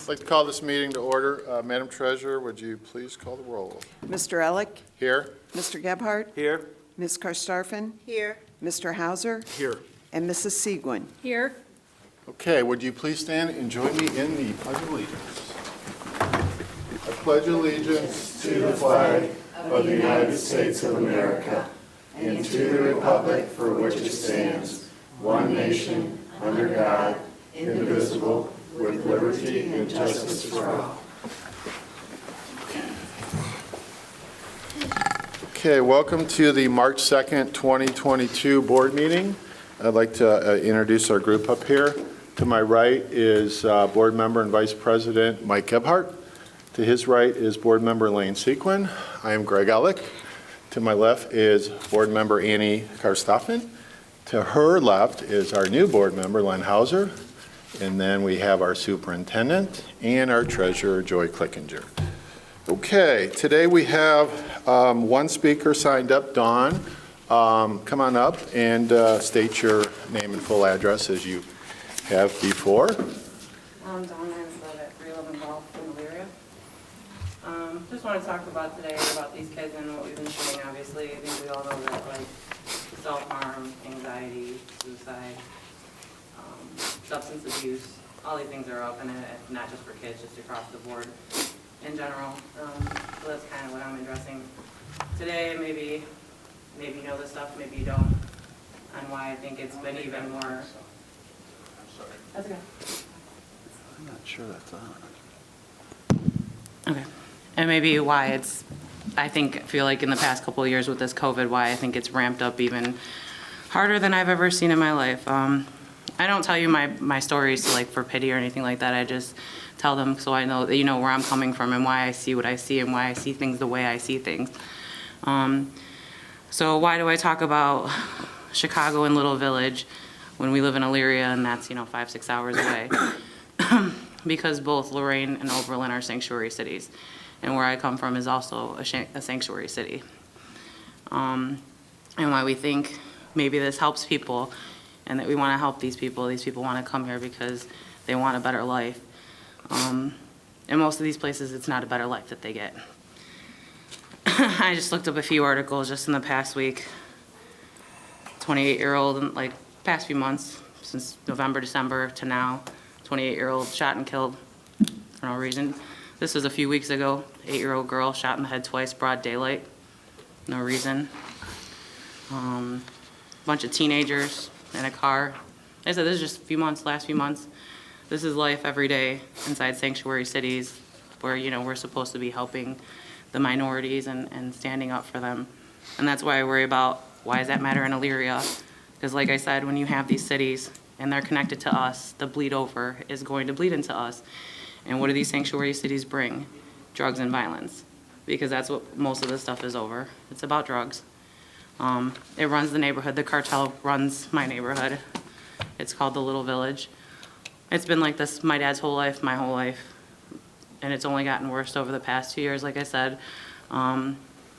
I'd like to call this meeting to order. Madam Treasurer, would you please call the roll? Mr. Elick? Here. Mr. Gebhardt? Here. Ms. Karstafen? Here. Mr. Hauser? Here. And Mrs. Seguin. Here. Okay, would you please stand and join me in the Pledge of Allegiance? I pledge allegiance to the flag of the United States of America and to the republic for which it stands, one nation, under God, indivisible, with liberty and justice for all. Okay, welcome to the March 2nd, 2022 board meeting. I'd like to introduce our group up here. To my right is board member and vice president Mike Gebhardt. To his right is board member Lane Sequin. I am Greg Elick. To my left is board member Annie Karstafen. To her left is our new board member Len Hauser. And then we have our superintendent and our treasurer Joy Clickinger. Okay, today we have one speaker signed up, Dawn. Come on up and state your name and full address as you have before. Dawn Mansfield at 311 Golf in Elyria. Just want to talk about today about these kids and what we've been seeing. Obviously, I think we all know that like self-harm, anxiety, suicide, substance abuse, all these things are up, and not just for kids, just across the board in general. So that's kind of what I'm addressing today. Maybe you know this stuff, maybe you don't, on why I think it's been even more. That's okay. I'm not sure that's on. Okay. And maybe why it's, feel like in the past couple of years with this COVID, why I think it's ramped up even harder than I've ever seen in my life. I don't tell you my stories like for pity or anything like that. I just tell them so I know that you know where I'm coming from and why I see what I see and why I see things the way I see things. So why do I talk about Chicago and Little Village when we live in Elyria and that's 5-6 hours away? Because both Lorain and Oberlin are sanctuary cities, and where I come from is also a sanctuary city. And why we think maybe this helps people and that we want to help these people want to come here because they want a better life. And most of these places, it's not a better life that they get. I just looked up a few articles just in the past week. 28-year-old in like past few months, since November, December to now, 28-year-old shot and killed for no reason. This was a few weeks ago, 8-year-old girl shot in the head twice, broad daylight, no reason. Bunch of teenagers in a car. Like I said, this is just last few months. This is life every day inside sanctuary cities where, we're supposed to be helping the minorities and standing up for them. And that's why I worry about why does that matter in Elyria? Because like I said, when you have these cities and they're connected to us, the bleed over is going to bleed into us. And what do these sanctuary cities bring? Drugs and violence. Because that's what most of this stuff is over. It's about drugs. It runs the neighborhood. The cartel runs my neighborhood. It's called the Little Village. It's been like this my dad's whole life, my whole life. And it's only gotten worse over the past 2 years, like I said.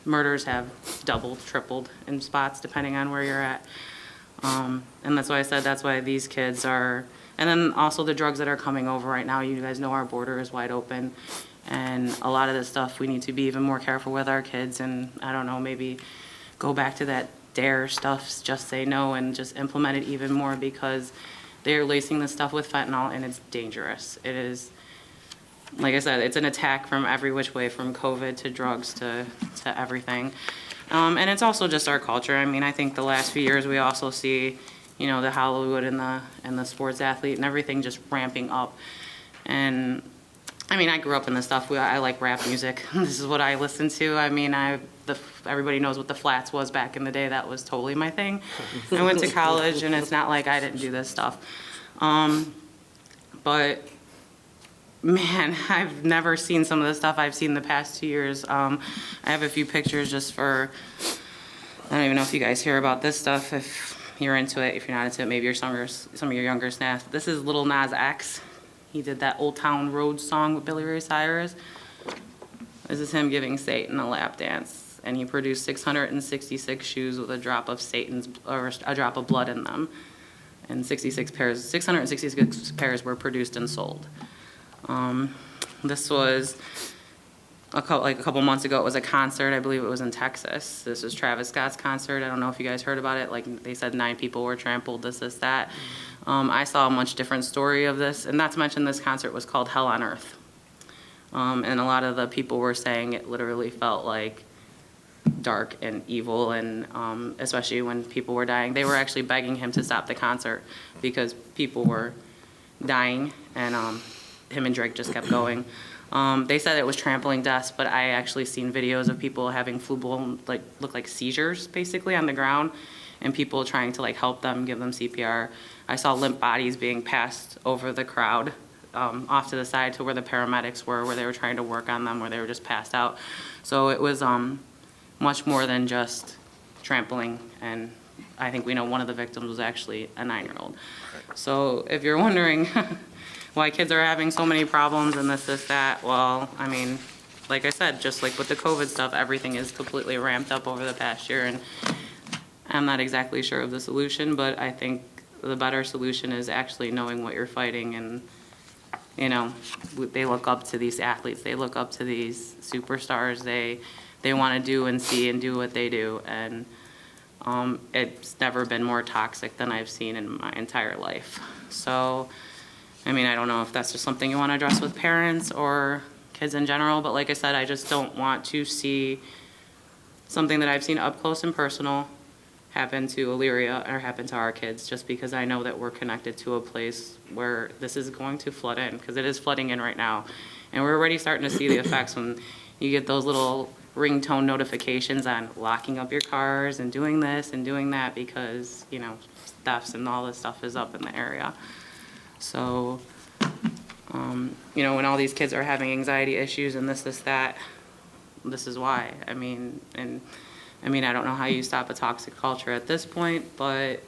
Murders have doubled, tripled in spots, depending on where you're at. And that's why I said that's why these kids are, and then also the drugs that are coming over right now. You guys know our border is wide open. And a lot of this stuff, we need to be even more careful with our kids. And I don't know, maybe go back to that DARE stuff, just say no, and just implement it even more because they're lacing this stuff with fentanyl and it's dangerous. It is, like I said, it's an attack from every which way, from COVID to drugs to everything. And it's also just our culture. I mean, I think the last few years we also see, the Hollywood and the sports athlete and everything just ramping up. And I mean, I grew up in this stuff. I like rap music. This is what I listen to. I mean, everybody knows what the Flats was back in the day. That was totally my thing. I went to college, and it's not like I didn't do this stuff. But man, I've never seen some of the stuff I've seen the past 2 years. I have a few pictures just for, I don't even know if you guys hear about this stuff. If you're into it, if you're not into it, maybe some of your younger staff. This is Lil Nas X. He did that Old Town Road song with Billy Ray Cyrus. This is him giving Satan a lap dance, and he produced 666 shoes with a drop of blood in them, and 666 pairs were produced and sold. This was a couple months ago. It was a concert. I believe it was in Texas. This was Travis Scott's concert. I don't know if you guys heard about it. Like they said, 9 people were trampled, this, that. I saw a much different story of this, and not to mention this concert was called Hell on Earth. And a lot of the people were saying it literally felt like dark and evil, and especially when people were dying. They were actually begging him to stop the concert because people were dying, and him and Drake just kept going. They said it was trampling deaths, but I actually seen videos of people having full-blown, look like seizures, basically, on the ground, and people trying to, help them, give them CPR. I saw limp bodies being passed over the crowd, off to the side to where the paramedics were, where they were trying to work on them, where they were just passed out. So it was much more than just trampling, and I think we know one of the victims was actually a 9-year-old. So if you're wondering why kids are having so many problems and this, that, well, I mean, like I said, just like with the COVID stuff, everything is completely ramped up over the past year, and I'm not exactly sure of the solution, but I think the better solution is actually knowing what you're fighting. And they look up to these athletes, they look up to these superstars, they want to do and see and do what they do, and it's never been more toxic than I've seen in my entire life. So, I mean, I don't know if that's just something you want to address with parents or kids in general, but like I said, I just don't want to see something that I've seen up close and personal happen to Elyria or happen to our kids, just because I know that we're connected to a place where this is going to flood in, because it is flooding in right now. And we're already starting to see the effects when you get those little ringtone notifications on locking up your cars and doing this and doing that, because, thefts and all this stuff is up in the area. So, when all these kids are having anxiety issues and this, that, this is why. I mean, I don't know how you stop a toxic culture at this point, but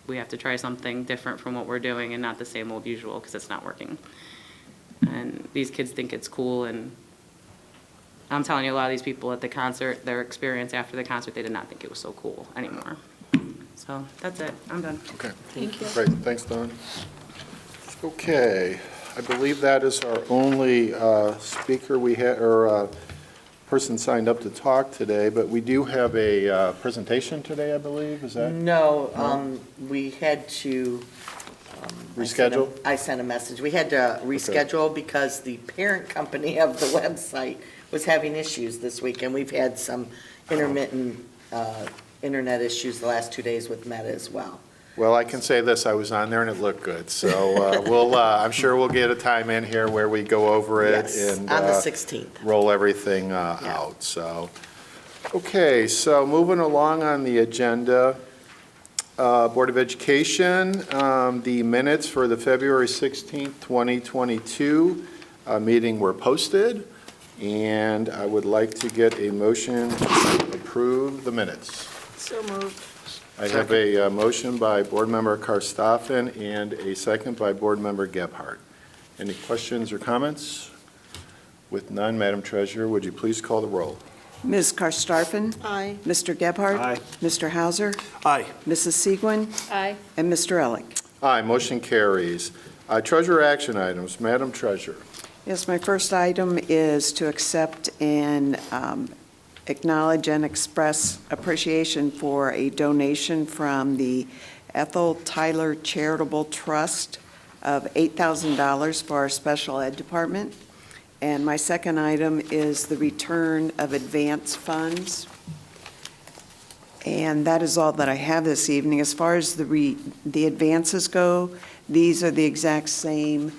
we have to try something different from what we're doing and not the same old usual, because it's not working. And these kids think it's cool, and I'm telling you, a lot of these people at the concert, their experience after the concert, they did not think it was so cool anymore. So that's it. I'm done. Okay. Thank you. Great, thanks, Dawn. Okay, I believe that is our only speaker we had, or person signed up to talk today, but we do have a presentation today, I believe, is that? No, we had to. Reschedule? I sent a message. We had to reschedule because the parent company of the website was having issues this week, and we've had some intermittent internet issues the last 2 days with Meta as well. Well, I can say this, I was on there and it looked good, so I'm sure we'll get a time in here where we go over it Yes, and on the 16th. roll everything out, so. Okay, so moving along on the agenda, Board of Education, the minutes for the February 16th, 2022 meeting were posted, and I would like to get a motion to approve the minutes. So moved. I have a motion by Board Member Karstoffen and a second by Board Member Gebhardt. Any questions or comments? With none, Madam Treasurer, would you please call the roll? Ms. Karstafen? Aye. Mr. Gebhardt? Aye. Mr. Hauser? Aye. Mrs. Segwin? Aye. And Mr. Elick? Aye, motion carries. Treasurer action items, Madam Treasurer. Yes, my first item is to accept and acknowledge and express appreciation for a donation from the Ethel Tyler Charitable Trust of $8,000 for our special ed department. And my second item is the return of advance funds. And that is all that I have this evening. As far as the advances go, these are the exact same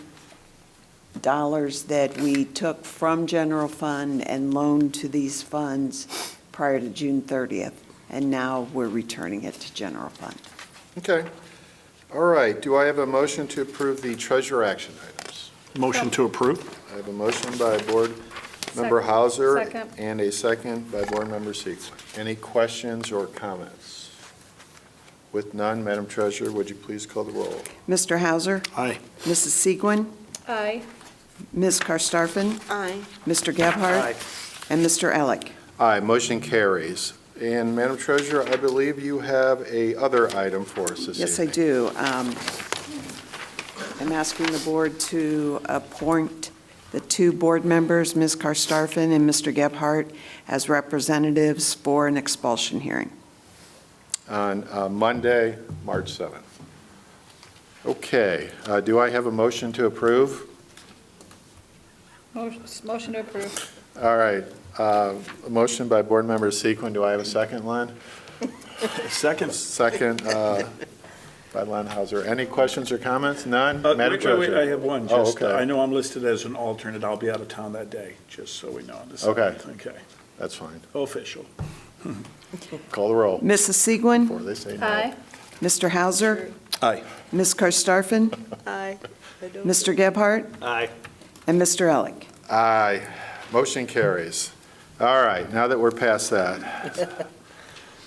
dollars that we took from general fund and loaned to these funds prior to June 30th. And now we're returning it to general fund. Okay. All right, do I have a motion to approve the treasurer action items? Motion to approve? I have a motion by Board Member Hauser Second. and a second by Board Member Segwin. Any questions or comments? With none, Madam Treasurer, would you please call the roll? Mr. Hauser? Aye. Mrs. Segwin? Aye. Ms. Karstafen? Aye. Mr. Gebhardt? And Mr. Elick? Aye, motion carries. And Madam Treasurer, I believe you have a other item for us this evening. Yes, I do. I'm asking the board to appoint the two board members, Ms. Karstafen and Mr. Gebhardt, as representatives for an expulsion hearing. On Monday, March 7th. Okay, do I have a motion to approve? Motion to approve. All right, a motion by Board Member Sequin. Do I have a second, Len? Second. Second by Len Hauser. Any questions or comments? None? Madam Wait, Treasurer? I have one. Oh, Just, okay. I know I'm listed as an alternate. I'll be out of town that day, just so we know. This- Okay. Okay. That's fine. Official. Call the roll Mrs. Seguin, before they say no. Aye. Mr. Hauser, Aye. Ms. Karstafen, Aye. Mr. Gebhardt, Aye. and Mr. Elick. Aye. Motion carries. All right, now that we're past that,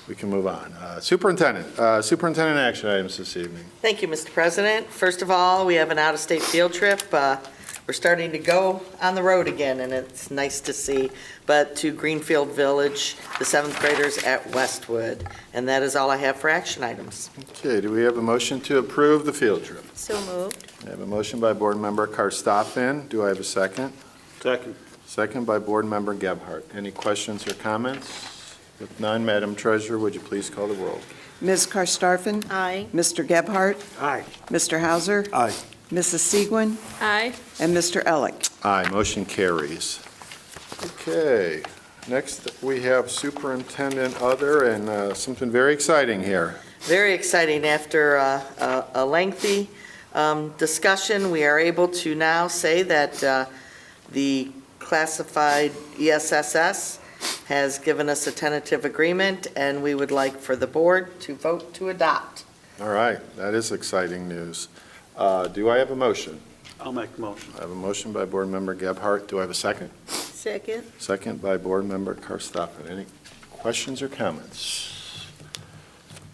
we can move on. Superintendent action items this evening. Thank you, Mr. President. First of all, we have an out-of-state field trip. We're starting to go on the road again, and it's nice to see, but to Greenfield Village, the seventh graders at Westwood. And that is all I have for action items. Okay, do we have a motion to approve the field trip? So moved. I have a motion by Board Member Karstoffen. Do I have a second? Second. Second by Board Member Gebhardt. Any questions or comments? If none, Madam Treasurer, would you please call the roll? Ms. Karstafen, Aye. Mr. Gebhardt, Aye. Mr. Hauser, Aye. Mrs. Seguin, Aye. and Mr. Elick. Aye, motion carries. Okay, next we have Superintendent Other and something very exciting here. Very exciting. After a lengthy discussion, we are able to now say that the classified ESSS has given us a tentative agreement, and we would like for the board to vote to adopt. All right, that is exciting news. Do I have a motion? I'll make a motion. I have a motion by Board Member Gebhardt. Do I have a second? Second. Second by Board Member Karstoffen. Any questions or comments?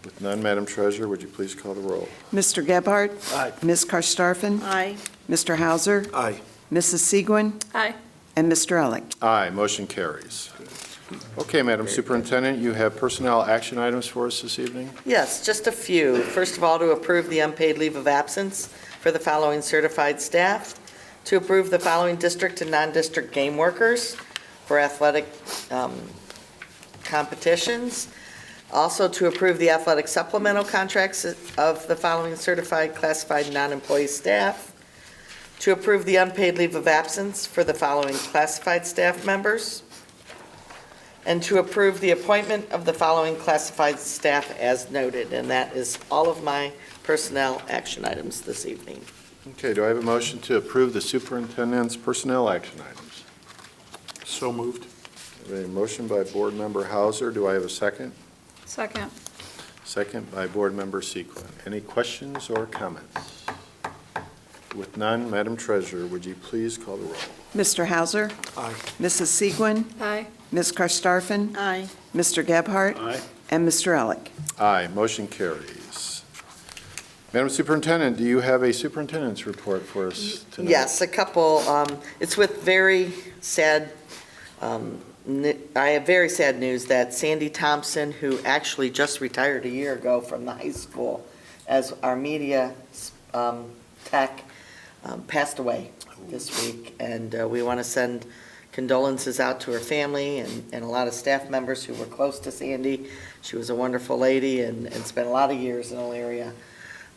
With none, Madam Treasurer, would you please call the roll? Mr. Gebhardt, Aye. Ms. Karstafen, Aye. Mr. Hauser, Aye. Mrs. Seguin, Aye. and Mr. Elick. Aye, motion carries. Okay, Madam Superintendent, you have personnel action items for us this evening? Yes, just a few. First of all, to approve the unpaid leave of absence for the following certified staff, to approve the following district and non-district game workers for athletic competitions, also to approve the athletic supplemental contracts of the following certified classified non-employee staff, to approve the unpaid leave of absence for the following classified staff members, and to approve the appointment of the following classified staff as noted. And that is all of my personnel action items this evening. Okay, do I have a motion to approve the superintendent's personnel action items? So moved. I have a motion by Board Member Hauser. Do I have a second? Second. Second by Board Member Sequin. Any questions or comments? With none, Madam Treasurer, would you please call the roll? Mr. Hauser, Aye. Mrs. Seguin, Aye. Ms. Karstafen, Aye. Mr. Gebhardt, Aye. and Mr. Elick. Aye, motion carries. Madam Superintendent, do you have a superintendent's report for us tonight? Yes, a couple. It's with very sad, I have very sad news that Sandy Thompson, who actually just retired a year ago from the high school as our media tech, passed away this week. And we want to send condolences out to her family and a lot of staff members who were close to Sandy. She was a wonderful lady and spent a lot of years in Elyria.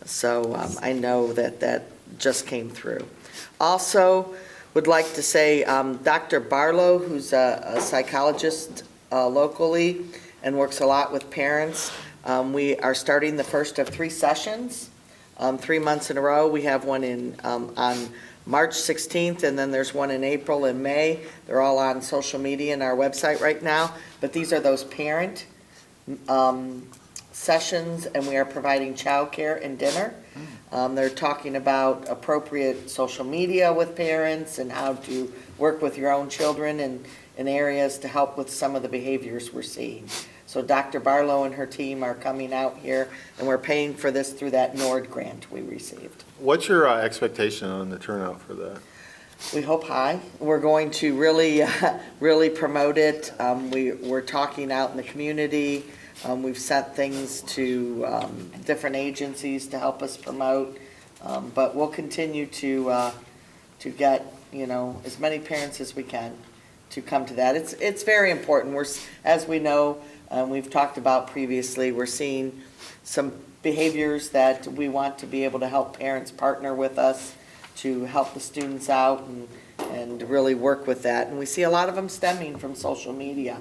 So I know that just came through. Also, would like to say Dr. Barlow, who's a psychologist locally and works a lot with parents. We are starting the first of 3 sessions, 3 months in a row. We have one on March 16th, and then there's one in April and May. They're all on social media and our website right now. But these are those parent sessions, and we are providing childcare and dinner. They're talking about appropriate social media with parents and how to work with your own children in areas to help with some of the behaviors we're seeing. So Dr. Barlow and her team are coming out here, and we're paying for this through that NORD grant we received. What's your expectation on the turnout for that? We hope high. We're going to really promote it. We're talking out in the community. We've sent things to different agencies to help us promote. But we'll continue to get, as many parents as we can to come to that. It's very important. As we know, we've talked about previously, we're seeing some behaviors that we want to be able to help parents partner with us to help the students out and really work with that. And we see a lot of them stemming from social media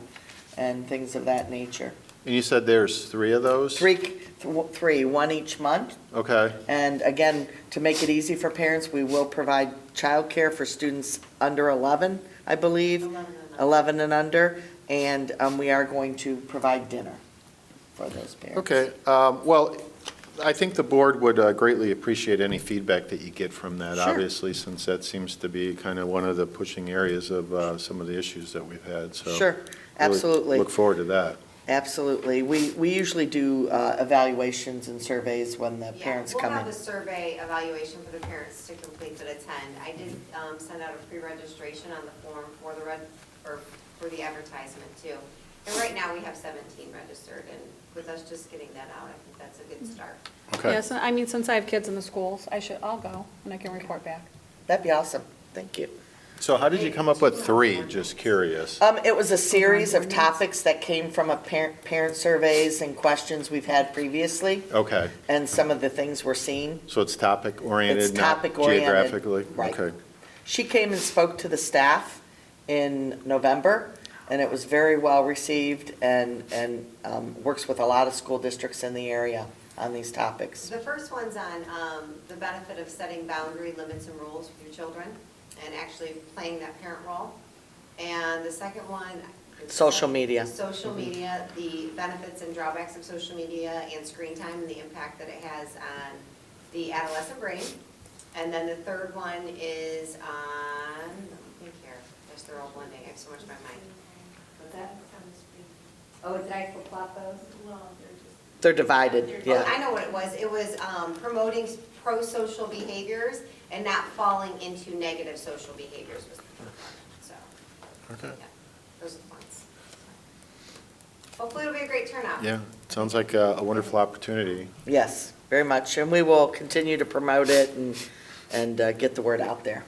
and things of that nature. And you said there's 3 of those? Three, one each month. Okay, And again, to make it easy for parents, we will provide childcare for students under 11, I believe. 11 and under. And we are going to provide dinner for those parents. okay. Well, I think the board would greatly appreciate any feedback that you get from that, Sure. obviously, since that seems to be kind of one of the pushing areas of some of the issues that we've had, so. Sure, really absolutely. Look forward to that. Absolutely. We usually do evaluations and surveys when the parents come We'll in. have a survey evaluation for the parents to complete that attend. I did send out a pre-registration on the form for for the advertisement too. And right now, we have 17 registered, and with us just getting that out, I think that's a good start. Okay. Yes, I mean, since I have kids in the schools, I'll go and I can report back. That'd be awesome. Thank you. So how did you come up with 3? Just curious. It was a series of topics that came from a parent surveys and questions we've had previously, Okay, and some of the things we're seeing. so it's topic-oriented, It's not topic-oriented, geographically? right. Okay. She came and spoke to the staff in November, and it was very well received and works with a lot of school districts in the area on these topics. The first one's on the benefit of setting boundary limits and rules with your children and actually playing that parent role. And the second one. Social media. Social media, the benefits and drawbacks of social media and screen time and the impact that it has on the adolescent brain. And then the third one is on, let me think here, I guess they're all blending, I have so much in my mind. What's that? Oh, did I flip-flop those? They're divided, Oh, I yeah. know what it was. It was promoting pro-social behaviors and not falling into negative social behaviors was the third one. So, Okay. yeah, those are the ones. Hopefully it'll be a great turnout. Yeah, sounds like a wonderful opportunity. Yes, very much. And we will continue to promote it and get the word out there.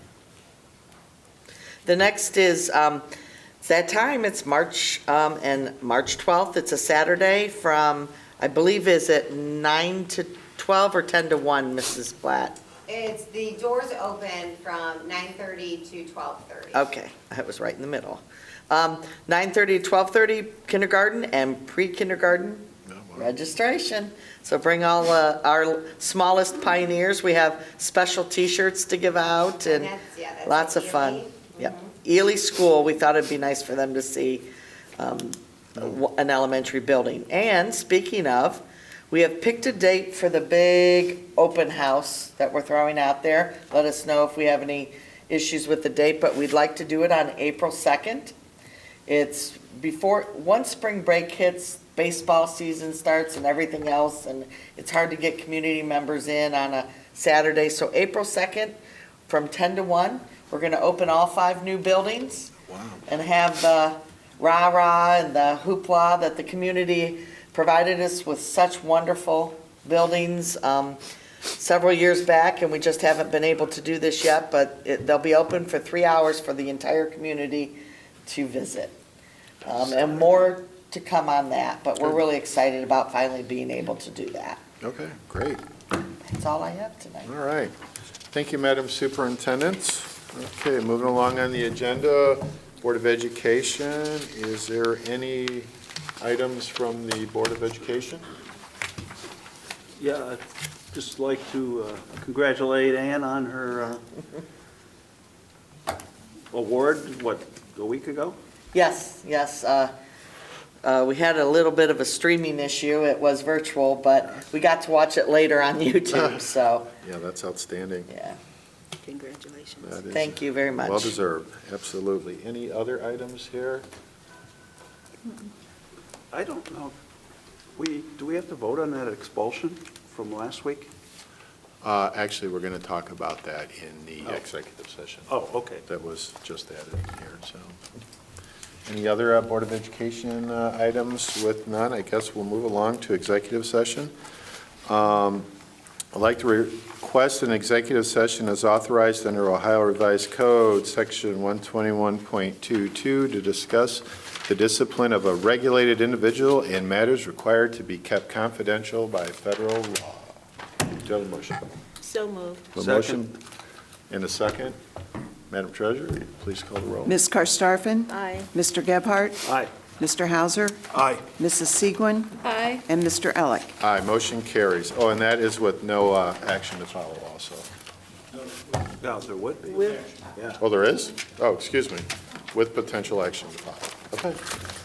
The next is, it's that time, it's March, and March 12th. It's a Saturday from, I believe, is it 9 to 12 or 10 to 1, Mrs. Blatt? The doors open from 9:30 to 12:30. Okay, I was right in the middle. 9:30 to 12:30 kindergarten and pre-kindergarten registration. So bring all our smallest pioneers. We have special T-shirts to give out and that's lots of fun. Ely. Yep. Ely School, we thought it'd be nice for them to see an elementary building. And speaking of, we have picked a date for the big open house that we're throwing out there. Let us know if we have any issues with the date, but we'd like to do it on April 2nd. It's before, once spring break hits, baseball season starts and everything else, and it's hard to get community members in on a Saturday. So April 2nd, from 10 to 1, we're going to open all 5 new buildings. Wow. And have the rah-rah and the hoopla that the community provided us with such wonderful buildings several years back, and we just haven't been able to do this yet, but they'll be open for 3 hours for the entire community to visit. And more to come on that, but we're really excited about finally being able to do that. Okay, great. That's all I have tonight. All right. Thank you, Madam Superintendent. Okay, moving along on the agenda, Board of Education. Is there any items from the Board of Education? Yeah, I'd just like to congratulate Ann on her award, a week ago? Yes, yes. We had a little bit of a streaming issue. It was virtual, but we got to watch it later on YouTube, so, Yeah, that's outstanding. yeah. Congratulations. That is Thank you very much. well-deserved, absolutely. Any other items here? I don't know. Do we have to vote on that expulsion from last week? Actually, we're going to talk about that in the Oh. executive session. Oh, okay. That was just added in here, so. Any other Board of Education items? With none, I guess we'll move along to executive session. I'd like to request request an executive session as authorized under Ohio Revised Code, Section 121.22, to discuss the discipline of a regulated individual in matters required to be kept confidential by federal law. Do you have a motion? So moved. A motion and a second. Madam Treasurer, please call the roll. Ms. Karstafen? Aye. Mr. Gebhardt? Aye. Mr. Hauser? Aye. Mrs. Segwin? Aye. And Mr. Elick. Aye, motion carries. Oh, and that is with no action to follow also. No, there would be. With- Yeah. Oh, there is? Oh, excuse me. With potential action to follow. Okay.